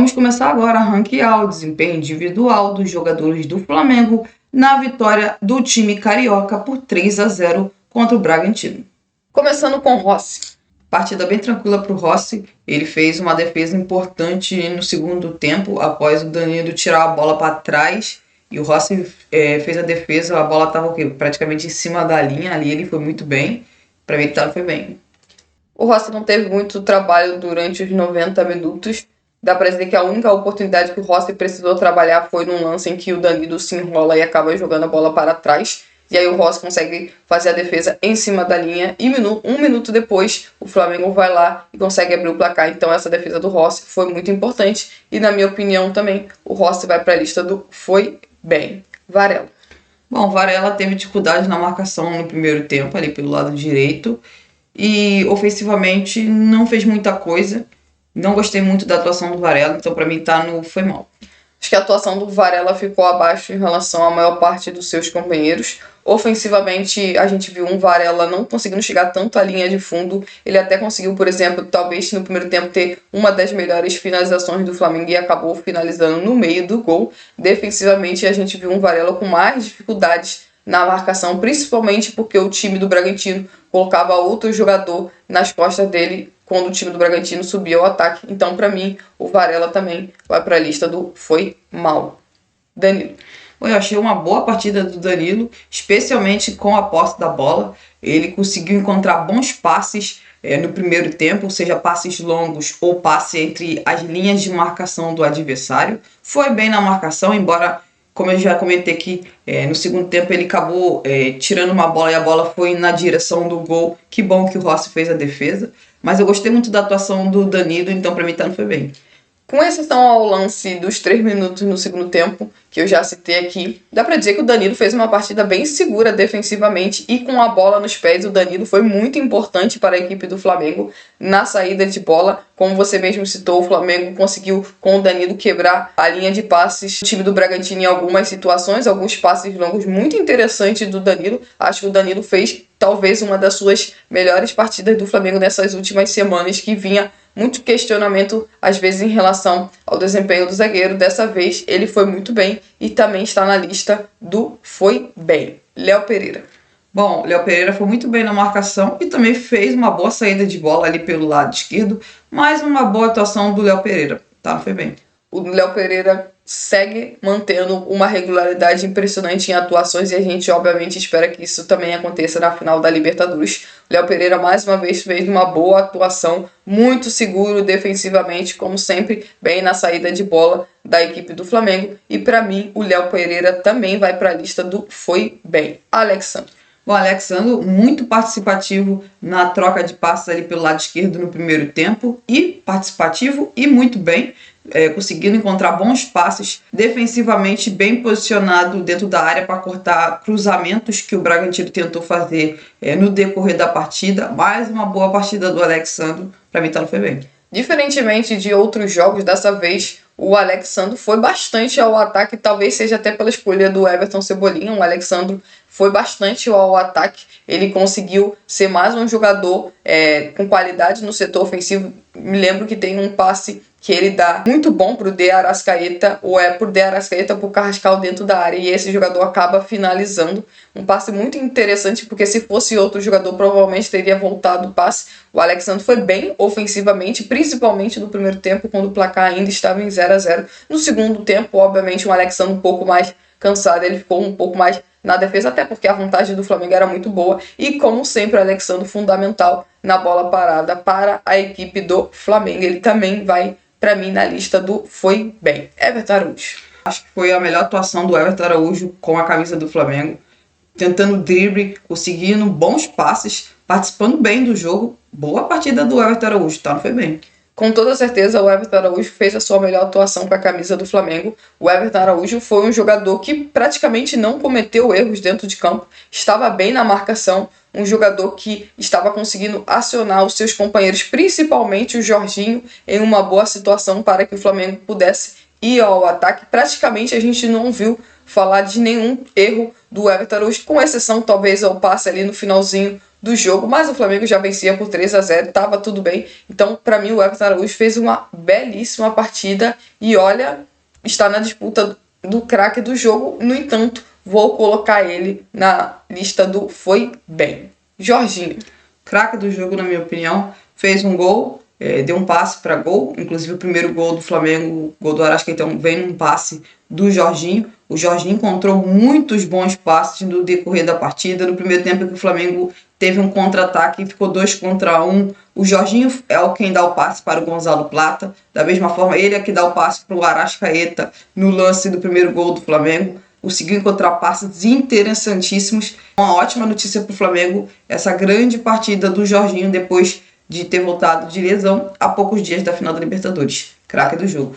Vamos começar agora a ranquear o desempenho individual dos jogadores do Flamengo na vitória do time carioca por 3-0 contra o Bragantino. Começando com Rossi. Partida bem tranquila para o Rossi. Ele fez uma defesa importante no segundo tempo, após o Danilo tirar a bola para trás. E o Rossi fez a defesa, a bola estava praticamente em cima da linha ali, ele foi muito bem. Para mim, ele foi bem. O Rossi não teve muito trabalho durante os 90 minutos. Dá para dizer que a única oportunidade que o Rossi precisou trabalhar foi num lance em que o Danilo se enrola e acaba jogando a bola para trás. E aí o Rossi consegue fazer a defesa em cima da linha. E um minuto depois, o Flamengo vai lá e consegue abrir o placar. Então essa defesa do Rossi foi muito importante. E na minha opinião também, o Rossi vai para a lista do foi bem. Varela. Bom, Varela teve dificuldade na marcação no primeiro tempo, ali pelo lado direito. E ofensivamente não fez muita coisa. Não gostei muito da atuação do Varela, então para mim foi mal. Acho que a atuação do Varela ficou abaixo em relação à maior parte dos seus companheiros. Ofensivamente, a gente viu um Varela não conseguindo chegar tanto à linha de fundo. Ele até conseguiu, por exemplo, talvez no primeiro tempo ter uma das melhores finalizações do Flamengo e acabou finalizando no meio do gol. Defensivamente, a gente viu um Varela com mais dificuldades na marcação, principalmente porque o time do Bragantino colocava outro jogador nas costas dele quando o time do Bragantino subia ao ataque. Então, para mim, o Varela também vai para a lista do foi mal. Danilo. Eu achei uma boa partida do Danilo, especialmente com a posse da bola. Ele conseguiu encontrar bons passes no primeiro tempo, seja passes longos ou passe entre as linhas de marcação do adversário. Foi bem na marcação, embora, como eu já comentei aqui, no segundo tempo ele acabou tirando uma bola e a bola foi na direção do gol. Que bom que o Rossi fez a defesa. Mas eu gostei muito da atuação do Danilo, então para mim não foi bem. Com exceção ao lance dos 3 minutos no segundo tempo, que eu já citei aqui, dá pra dizer que o Danilo fez uma partida bem segura defensivamente e com a bola nos pés. O Danilo foi muito importante para a equipe do Flamengo na saída de bola. Como você mesmo citou, o Flamengo conseguiu com o Danilo quebrar a linha de passes. O time do Bragantino em algumas situações, alguns passes longos muito interessantes do Danilo. Acho que o Danilo fez talvez uma das suas melhores partidas do Flamengo nessas últimas semanas, que vinha muito questionamento, às vezes, em relação ao desempenho do zagueiro. Dessa vez, ele foi muito bem e também está na lista do foi bem. Léo Pereira. Bom, Léo Pereira foi muito bem na marcação e também fez uma boa saída de bola ali pelo lado esquerdo, mais uma boa atuação do Léo Pereira. Foi bem. O Léo Pereira segue mantendo uma regularidade impressionante em atuações e a gente obviamente espera que isso também aconteça na final da Libertadores. O Léo Pereira mais uma vez fez uma boa atuação, muito seguro defensivamente, como sempre, bem na saída de bola da equipe do Flamengo. E para mim, o Léo Pereira também vai para a lista do foi bem. Alexandre. O Alexandre, muito participativo na troca de passes ali pelo lado esquerdo no primeiro tempo, e participativo e muito bem, conseguindo encontrar bons passes, defensivamente bem posicionado dentro da área para cortar cruzamentos que o Bragantino tentou fazer no decorrer da partida. Mais uma boa partida do Alexandre, para mim foi bem. Diferentemente de outros jogos, dessa vez o Alexandre foi bastante ao ataque, talvez seja até pela escolha do Everton Cebolinha. O Alexandre foi bastante ao ataque, ele conseguiu ser mais um jogador com qualidade no setor ofensivo. Me lembro que tem um passe que ele dá muito bom pro De Arrascaeta, ou pro De Arrascaeta pro Carrascal dentro da área, e esse jogador acaba finalizando. Um passe muito interessante, porque se fosse outro jogador provavelmente teria voltado o passe. O Alexandre foi bem ofensivamente, principalmente no primeiro tempo, quando o placar ainda estava em 0-0. No segundo tempo, obviamente, o Alexandre um pouco mais cansado, ele ficou um pouco mais na defesa, até porque a vantagem do Flamengo era muito boa. E como sempre, o Alexandre fundamental na bola parada para a equipe do Flamengo. Ele também vai para mim na lista do foi bem. Everton Araújo. Acho que foi a melhor atuação do Everton Araújo com a camisa do Flamengo, tentando drible, conseguindo bons passes, participando bem do jogo. Boa partida do Everton Araújo, foi bem. Com toda certeza, o Everton Araújo fez a sua melhor atuação com a camisa do Flamengo. O Everton Araújo foi um jogador que praticamente não cometeu erros dentro de campo, estava bem na marcação, um jogador que estava conseguindo acionar os seus companheiros, principalmente o Jorginho, em uma boa situação para que o Flamengo pudesse ir ao ataque. Praticamente a gente não viu falar de nenhum erro do Everton Araújo, com exceção talvez ao passe ali no finalzinho do jogo, mas o Flamengo já vencia por 3-0, estava tudo bem. Então, para mim, o Everton Araújo fez uma belíssima partida e olha, está na disputa do craque do jogo. No entanto, vou colocar ele na lista do foi bem. Jorginho. Craque do jogo, na minha opinião, fez um gol, deu um passe para gol, inclusive o primeiro gol do Flamengo, gol do Arrascaeta, vem num passe do Jorginho. O Jorginho encontrou muitos bons passes no decorrer da partida. No primeiro tempo que o Flamengo teve um contra-ataque e ficou 2 contra 1, o Jorginho é quem dá o passe para o Gonzalo Plata. Da mesma forma, ele é que dá o passe para o Arrascaeta no lance do primeiro gol do Flamengo. Conseguiu encontrar passes interessantíssimos. Uma ótima notícia para o Flamengo, essa grande partida do Jorginho depois de ter voltado de lesão há poucos dias da final da Libertadores. Craque do jogo.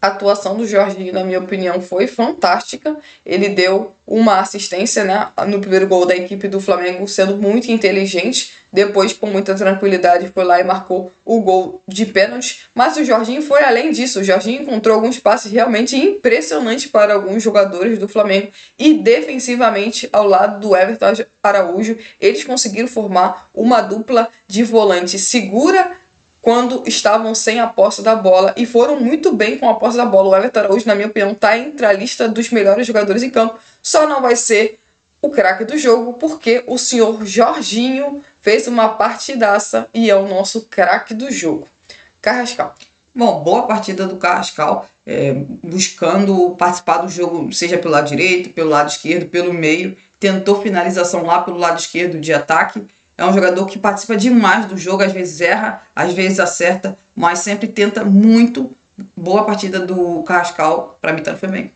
A atuação do Jorginho, na minha opinião, foi fantástica. Ele deu uma assistência, né, no primeiro gol da equipe do Flamengo, sendo muito inteligente. Depois, com muita tranquilidade, foi lá e marcou o gol de pênalti. Mas o Jorginho foi além disso. O Jorginho encontrou alguns passes realmente impressionantes para alguns jogadores do Flamengo. E defensivamente, ao lado do Everton Araújo, eles conseguiram formar uma dupla de volante segura quando estavam sem a posse da bola e foram muito bem com a posse da bola. O Everton Araújo, na minha opinião, está entre a lista dos melhores jogadores em campo. Só não vai ser o craque do jogo, porque o senhor Jorginho fez uma partidaça e é o nosso craque do jogo. Carrascal. Bom, boa partida do Carrascal, buscando participar do jogo, seja pelo lado direito, pelo lado esquerdo, pelo meio. Tentou finalização lá pelo lado esquerdo de ataque. É um jogador que participa demais do jogo, às vezes erra, às vezes acerta, mas sempre tenta muito. Boa partida do Carrascal, para mim foi bem.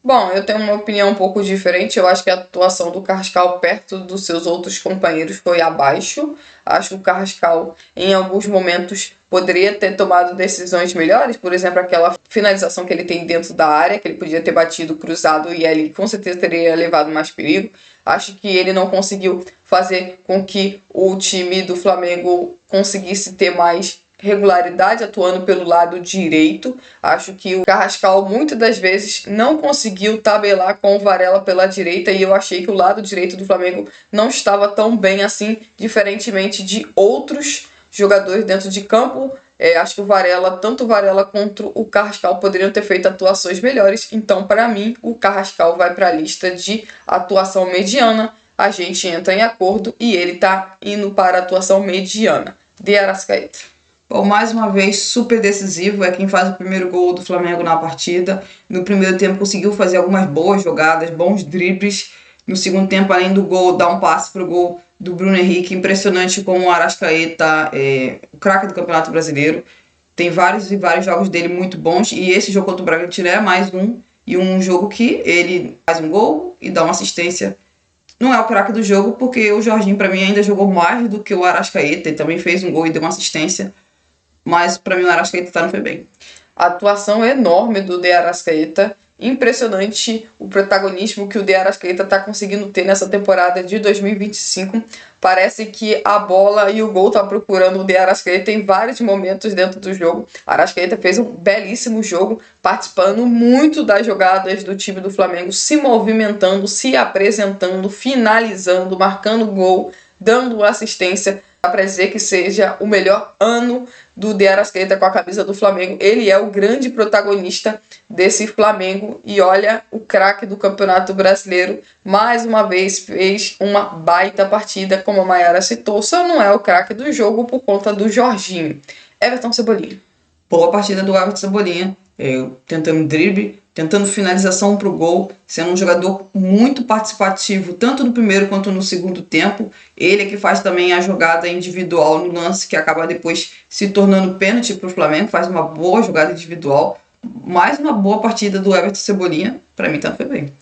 Bom, eu tenho uma opinião um pouco diferente. Eu acho que a atuação do Carrascal perto dos seus outros companheiros foi abaixo. Acho que o Carrascal, em alguns momentos, poderia ter tomado decisões melhores. Por exemplo, aquela finalização que ele tem dentro da área, que ele podia ter batido cruzado e ele com certeza teria levado mais perigo. Acho que ele não conseguiu fazer com que o time do Flamengo conseguisse ter mais regularidade atuando pelo lado direito. Acho que o Carrascal muitas das vezes não conseguiu tabelar com o Varela pela direita e eu achei que o lado direito do Flamengo não estava tão bem assim, diferentemente de outros jogadores dentro de campo. Acho que tanto o Varela quanto o Carrascal poderiam ter feito atuações melhores. Então, para mim, o Carrascal vai para a lista de atuação mediana. A gente entra em acordo e ele está indo para a atuação mediana. De Arrascaeta. Bom, mais uma vez, super decisivo, é quem faz o primeiro gol do Flamengo na partida. No primeiro tempo conseguiu fazer algumas boas jogadas, bons dribles. No segundo tempo, além do gol, dá um passe para o gol do Bruno Henrique. Impressionante como o Arrascaeta é o craque do Campeonato Brasileiro. Tem vários e vários jogos dele muito bons. E esse jogo contra o Bragantino é mais um. E um jogo que ele faz um gol e dá uma assistência. Não é o craque do jogo, porque o Jorginho, para mim, ainda jogou mais do que o Arrascaeta. Ele também fez um gol e deu uma assistência. Mas para mim o Arrascaeta não foi bem. A atuação enorme do De Arrascaeta, impressionante o protagonismo que o De Arrascaeta está conseguindo ter nessa temporada de 2025. Parece que a bola e o gol tá procurando o De Arrascaeta em vários momentos dentro do jogo. Arrascaeta fez um belíssimo jogo, participando muito das jogadas do time do Flamengo, se movimentando, se apresentando, finalizando, marcando gol, dando assistência. Dá para dizer que seja o melhor ano do De Arrascaeta com a camisa do Flamengo. Ele é o grande protagonista desse Flamengo e olha, o craque do Campeonato Brasileiro mais uma vez fez uma baita partida, como a Mayara citou, só não é o craque do jogo por conta do Jorginho. Everton Cebolinha. Boa partida do Everton Cebolinha, tentando drible, tentando finalização para o gol, sendo um jogador muito participativo, tanto no primeiro quanto no segundo tempo. Ele é que faz também a jogada individual no lance, que acaba depois se tornando pênalti para o Flamengo, faz uma boa jogada individual. Mais uma boa partida do Everton Cebolinha, para mim tanto foi bem.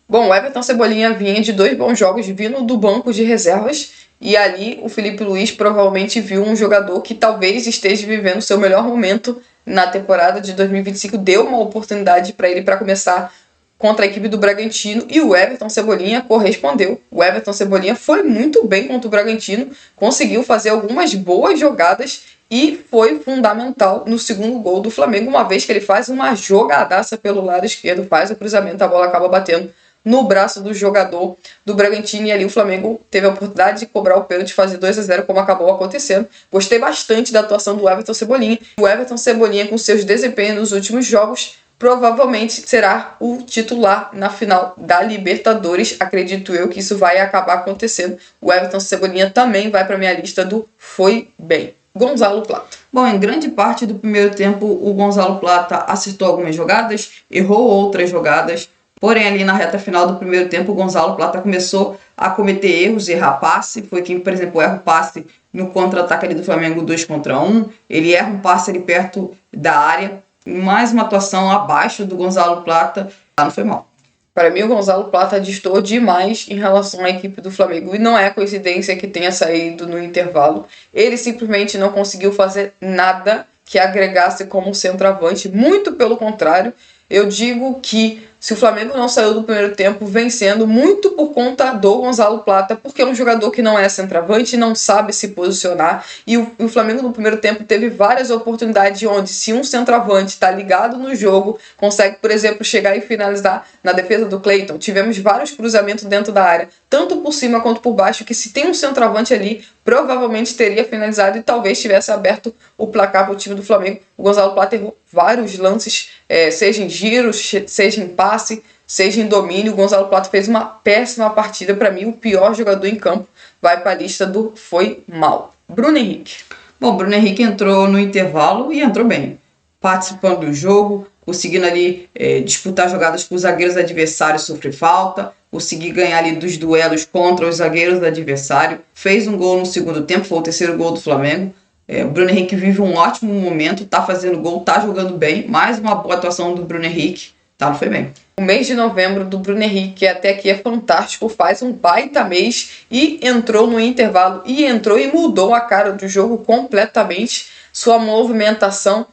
Bom, o Everton Cebolinha vinha de 2 bons jogos vindo do banco de reservas e ali o Felipe Luiz provavelmente viu um jogador que talvez esteja vivendo seu melhor momento na temporada de 2025, deu uma oportunidade para ele para começar contra a equipe do Bragantino e o Everton Cebolinha correspondeu. O Everton Cebolinha foi muito bem contra o Bragantino, conseguiu fazer algumas boas jogadas e foi fundamental no segundo gol do Flamengo, uma vez que ele faz uma jogadaça pelo lado esquerdo, faz o cruzamento, a bola acaba batendo no braço do jogador do Bragantino, e ali o Flamengo teve a oportunidade de cobrar o pênalti, fazer 2-0, como acabou acontecendo. Gostei bastante da atuação do Everton Cebolinha. O Everton Cebolinha, com seus desempenhos nos últimos jogos, provavelmente será o titular na final da Libertadores. Acredito eu que isso vai acabar acontecendo. O Everton Cebolinha também vai para minha lista do foi bem. Gonzalo Plata. Bom, em grande parte do primeiro tempo, o Gonzalo Plata acertou algumas jogadas, errou outras jogadas, porém ali na reta final do primeiro tempo, o Gonzalo Plata começou a cometer erros, errar passe. Foi quem, por exemplo, erra o passe no contra-ataque ali do Flamengo 2-1, ele erra um passe ali perto da área. Mais uma atuação abaixo do Gonzalo Plata, não foi mal. Para mim, o Gonzalo Plata destoou demais em relação à equipe do Flamengo. E não é coincidência que tenha saído no intervalo. Ele simplesmente não conseguiu fazer nada que agregasse como centroavante. Muito pelo contrário, eu digo que se o Flamengo não saiu do primeiro tempo vencendo, muito por conta do Gonzalo Plata, porque é um jogador que não é centroavante, não sabe se posicionar, e o Flamengo no primeiro tempo teve várias oportunidades onde, se um centroavante está ligado no jogo, consegue, por exemplo, chegar e finalizar na defesa do Cleiton. Tivemos vários cruzamentos dentro da área, tanto por cima quanto por baixo, que se tem um centroavante ali, provavelmente teria finalizado e talvez tivesse aberto o placar para o time do Flamengo. O Gonzalo Plata errou vários lances, seja em giros, seja em passe, seja em domínio. O Gonzalo Plata fez uma péssima partida. Para mim, o pior jogador em campo vai para a lista do foi mal. Bruno Henrique. Bom, Bruno Henrique entrou no intervalo e entrou bem, participando do jogo, conseguindo ali disputar jogadas com os zagueiros adversários, sofrer falta, conseguir ganhar ali dos duelos contra os zagueiros do adversário. Fez um gol no segundo tempo, foi o terceiro gol do Flamengo. O Bruno Henrique vive um ótimo momento, tá fazendo gol, tá jogando bem. Mais uma boa atuação do Bruno Henrique, não foi bem. O mês de novembro do Bruno Henrique até aqui é fantástico, faz um baita mês e entrou no intervalo e mudou a cara do jogo completamente. Sua movimentação,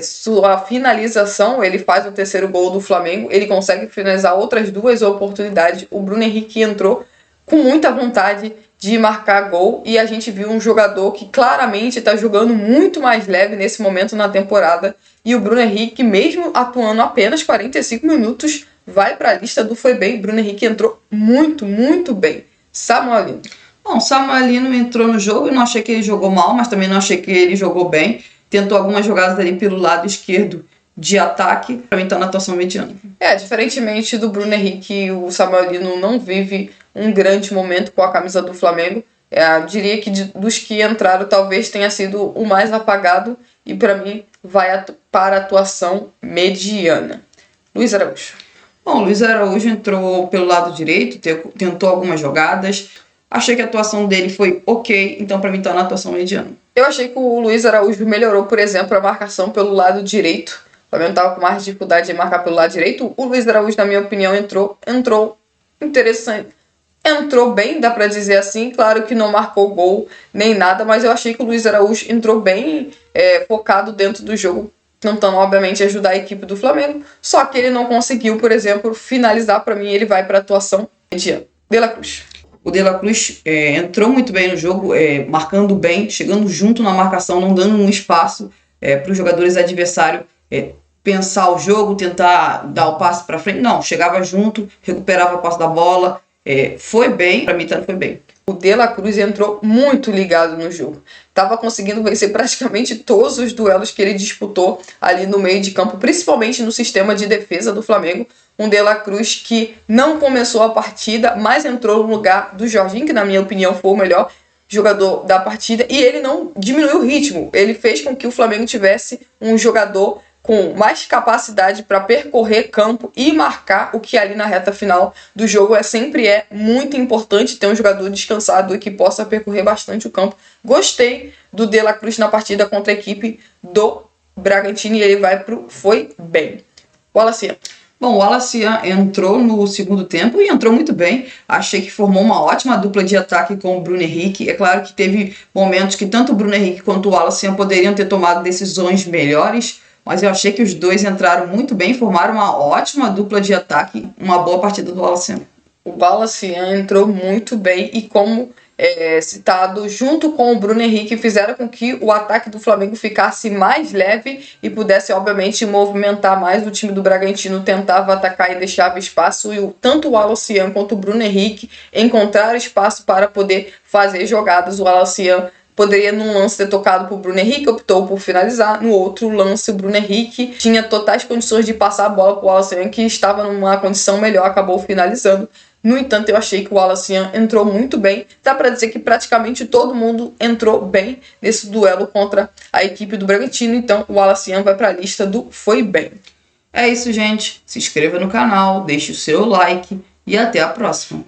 sua finalização, ele faz o terceiro gol do Flamengo, ele consegue finalizar outras duas oportunidades. O Bruno Henrique entrou com muita vontade de marcar gol e a gente viu um jogador que claramente está jogando muito mais leve nesse momento na temporada, e o Bruno Henrique, mesmo atuando apenas 45 minutos, vai para a lista do foi bem. Bruno Henrique entrou muito, muito bem. Samuelino. Bom, Samuelino entrou no jogo e não achei que ele jogou mal, mas também não achei que ele jogou bem. Tentou algumas jogadas ali pelo lado esquerdo de ataque, para mim tá na atuação mediana. Diferentemente do Bruno Henrique, o Samuelino não vive um grande momento com a camisa do Flamengo. Eu diria que dos que entraram talvez tenha sido o mais apagado e para mim vai para a atuação mediana. Luiz Araújo. Bom, Luiz Araújo entrou pelo lado direito, tentou algumas jogadas. Achei que a atuação dele foi ok, então para mim tá na atuação mediana. Eu achei que o Luiz Araújo melhorou, por exemplo, a marcação pelo lado direito. O Flamengo estava com mais dificuldade de marcar pelo lado direito. O Luiz Araújo, na minha opinião, entrou interessante. Entrou bem, dá para dizer assim. Claro que não marcou gol nem nada, mas eu achei que o Luiz Araújo entrou bem focado dentro do jogo, tentando, obviamente, ajudar a equipe do Flamengo. Só que ele não conseguiu, por exemplo, finalizar. Para mim, ele vai para a atuação mediana. De La Cruz. O De La Cruz entrou muito bem no jogo, marcando bem, chegando junto na marcação, não dando um espaço para os jogadores adversários pensar o jogo, tentar dar o passe para frente. Não, chegava junto, recuperava o passe da bola. Foi bem, para mim também foi bem. O De La Cruz entrou muito ligado no jogo. Estava conseguindo vencer praticamente todos os duelos que ele disputou ali no meio de campo, principalmente no sistema de defesa do Flamengo. Um De La Cruz que não começou a partida, mas entrou no lugar do Jorginho, que na minha opinião foi o melhor jogador da partida, e ele não diminuiu o ritmo. Ele fez com que o Flamengo tivesse um jogador com mais capacidade para percorrer campo e marcar, o que ali na reta final do jogo sempre é muito importante ter um jogador descansado e que possa percorrer bastante o campo. Gostei do De La Cruz na partida contra a equipe do Bragantino e ele vai pro foi bem. Wallace. Bom, o Wallace entrou no segundo tempo e entrou muito bem. Achei que formou uma ótima dupla de ataque com o Bruno Henrique. É claro que teve momentos que tanto o Bruno Henrique quanto o Wallace poderiam ter tomado decisões melhores, mas eu achei que os dois entraram muito bem, formaram uma ótima dupla de ataque, uma boa partida do Wallace. O Wallace entrou muito bem e como citado, junto com o Bruno Henrique, fizeram com que o ataque do Flamengo ficasse mais leve e pudesse, obviamente, movimentar mais. O time do Bragantino tentava atacar e deixava espaço, e tanto o Wallace quanto o Bruno Henrique encontraram espaço para poder fazer jogadas. O Wallace poderia, num lance, ter tocado para o Bruno Henrique, optou por finalizar. No outro lance, o Bruno Henrique tinha totais condições de passar a bola para o Wallace, que estava numa condição melhor, acabou finalizando. No entanto, eu achei que o Wallace entrou muito bem. Dá para dizer que praticamente todo mundo entrou bem nesse duelo contra a equipe do Bragantino. Então, o Wallace vai para a lista do Foi Bem. É isso, gente. Se inscreva no canal, deixe o seu like e até a próxima.